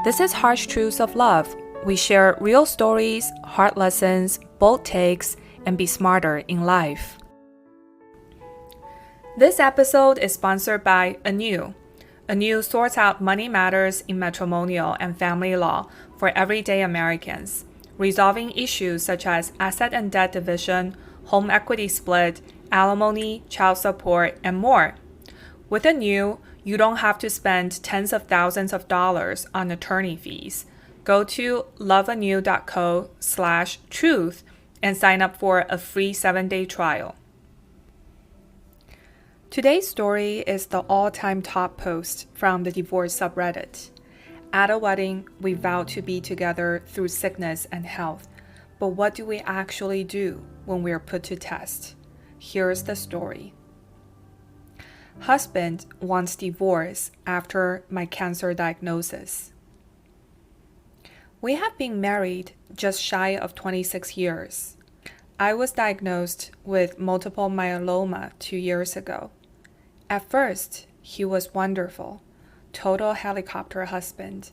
This is Harsh Truths of Love. We share real stories, hard lessons, bold takes, and be smarter in life. This episode is sponsored by Anew. Anew sorts out money matters in matrimonial and family law for everyday Americans, resolving issues such as asset and debt division, home equity split, alimony, child support, and more. With Anew, you don't have to spend tens of thousands of dollars on attorney fees. Go to loveanew.co/truth and sign up for a free 7-day trial. Today's story is the all-time top post from the divorce subreddit. At a wedding, we vow to be together through sickness and health. But what do we actually do when we are put to test? Here's the story. Husband wants divorce after my cancer diagnosis. We have been married just shy of 26 years. I was diagnosed with multiple myeloma 2 years ago. At first, he was wonderful, total helicopter husband.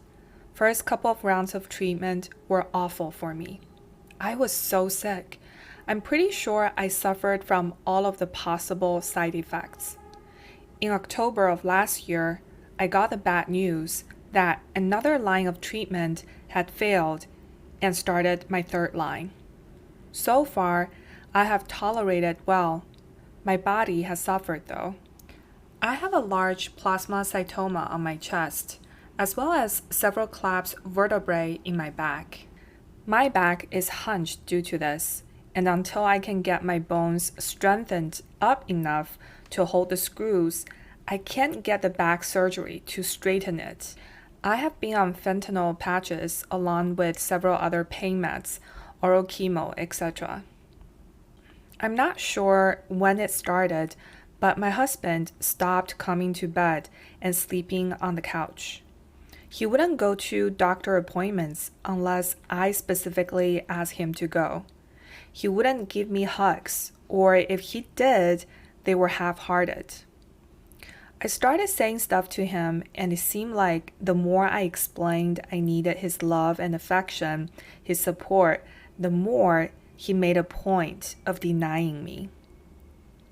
First couple of rounds of treatment were awful for me. I was so sick. I'm pretty sure I suffered from all of the possible side effects. In October of last year, I got the bad news that another line of treatment had failed and started my third line. So far, I have tolerated well. My body has suffered though. I have a large plasmacytoma on my chest, as well as several collapsed vertebrae in my back. My back is hunched due to this, and until I can get my bones strengthened up enough to hold the screws, I can't get the back surgery to straighten it. I have been on fentanyl patches along with several other pain meds, oral chemo, etc. I'm not sure when it started, but my husband stopped coming to bed and sleeping on the couch. He wouldn't go to doctor appointments unless I specifically asked him to go. He wouldn't give me hugs, or if he did, they were half-hearted. I started saying stuff to him, and it seemed like the more I explained I needed his love and affection, his support, the more he made a point of denying me.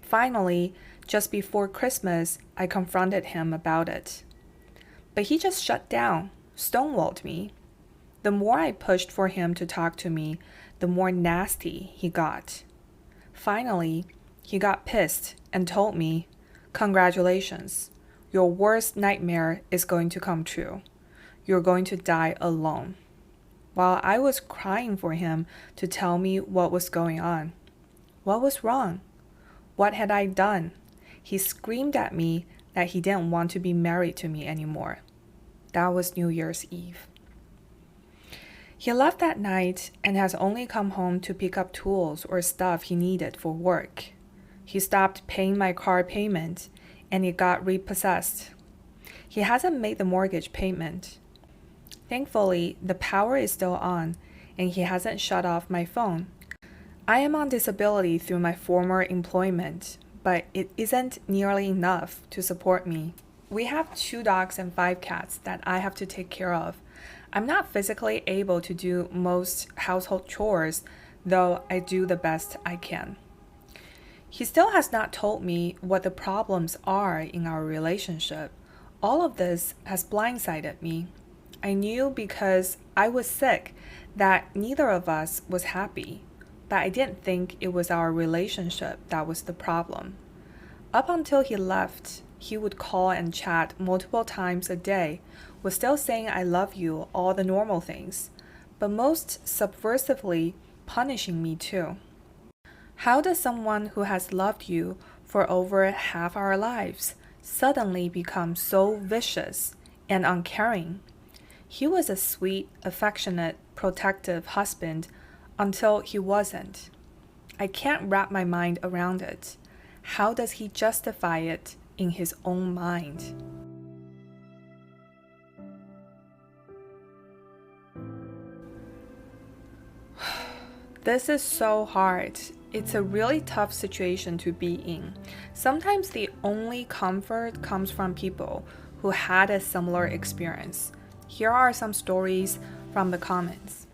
Finally, just before Christmas, I confronted him about it. But he just shut down, stonewalled me. The more I pushed for him to talk to me, the more nasty he got. Finally, he got pissed and told me, "Congratulations, your worst nightmare is going to come true. You're going to die alone." While I was crying for him to tell me what was going on. What was wrong? What had I done? He screamed at me that he didn't want to be married to me anymore. That was New Year's Eve. He left that night and has only come home to pick up tools or stuff he needed for work. He stopped paying my car payment and it got repossessed. He hasn't made the mortgage payment. Thankfully, the power is still on and he hasn't shut off my phone. I am on disability through my former employment, but it isn't nearly enough to support me. We have 2 dogs and 5 cats that I have to take care of. I'm not physically able to do most household chores, though I do the best I can. He still has not told me what the problems are in our relationship. All of this has blindsided me. I knew because I was sick that neither of us was happy, but I didn't think it was our relationship that was the problem. Up until he left, he would call and chat multiple times a day, was still saying "I love you," all the normal things, but most subversively punishing me too. How does someone who has loved you for over half our lives suddenly become so vicious and uncaring? He was a sweet, affectionate, protective husband until he wasn't. I can't wrap my mind around it. How does he justify it in his own mind? This is so hard. It's a really tough situation to be in. Sometimes the only comfort comes from people who had a similar experience. Here are some stories from the comments.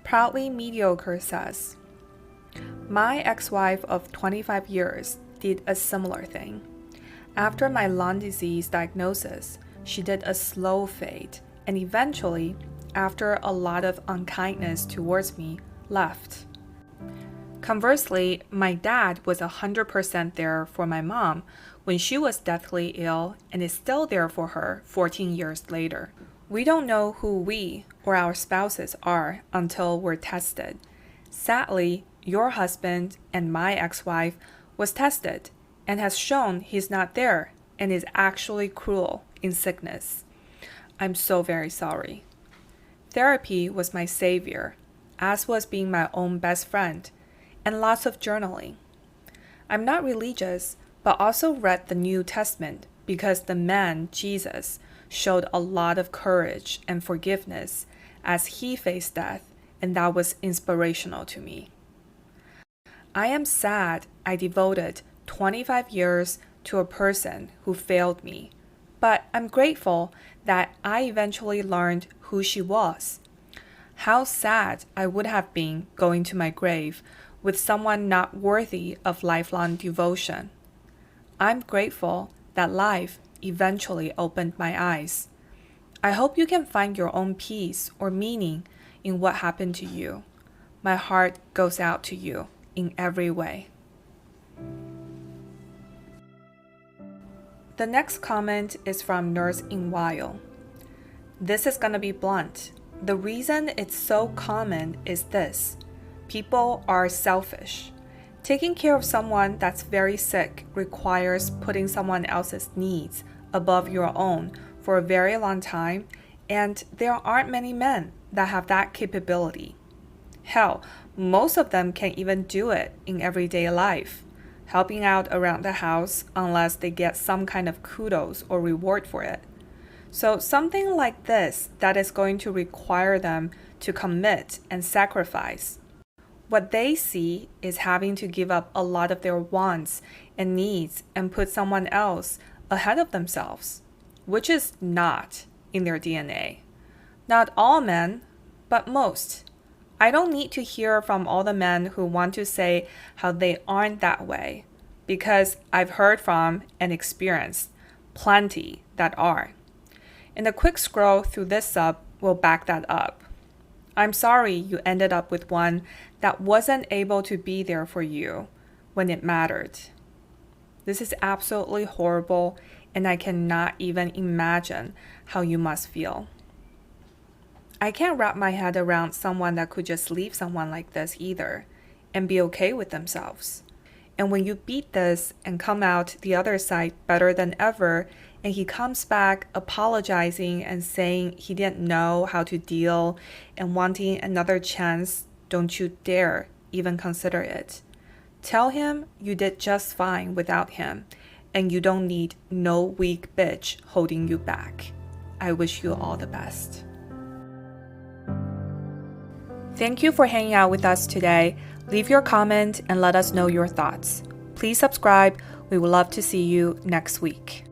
Proudly Mediocre says, my ex-wife of 25 years did a similar thing. After my lung disease diagnosis, she did a slow fade and eventually, after a lot of unkindness towards me, left. Conversely, my dad was 100% there for my mom when she was deathly ill and is still there for her 14 years later. We don't know who we or our spouses are until we're tested. Sadly, your husband and my ex-wife was tested and has shown he's not there and is actually cruel in sickness. I'm so very sorry. Therapy was my savior, as was being my own best friend, and lots of journaling. I'm not religious, but also read the New Testament because the man, Jesus, showed a lot of courage and forgiveness as he faced death, and that was inspirational to me. I am sad I devoted 25 years to a person who failed me, but I'm grateful that I eventually learned who she was. How sad I would have been going to my grave with someone not worthy of lifelong devotion. I'm grateful that life eventually opened my eyes. I hope you can find your own peace or meaning in what happened to you. My heart goes out to you in every way. The next comment is from Nurse in Weil. This is gonna be blunt. The reason it's so common is this. People are selfish. Taking care of someone that's very sick requires putting someone else's needs above your own for a very long time, and there aren't many men that have that capability. Hell, most of them can't even do it in everyday life, helping out around the house unless they get some kind of kudos or reward for it. So something like this that is going to require them to commit and sacrifice. What they see is having to give up a lot of their wants and needs and put someone else ahead of themselves, which is not in their DNA. Not all men, but most. I don't need to hear from all the men who want to say how they aren't that way, because I've heard from and experienced plenty that are. And a quick scroll through this sub will back that up. I'm sorry you ended up with one that wasn't able to be there for you when it mattered. This is absolutely horrible, and I cannot even imagine how you must feel. I can't wrap my head around someone that could just leave someone like this either and be okay with themselves. And when you beat this and come out the other side better than ever, and he comes back apologizing and saying he didn't know how to deal and wanting another chance, don't you dare even consider it. Tell him you did just fine without him, and you don't need no weak bitch holding you back. I wish you all the best. Thank you for hanging out with us today. Leave your comment and let us know your thoughts. Please subscribe. We would love to see you next week.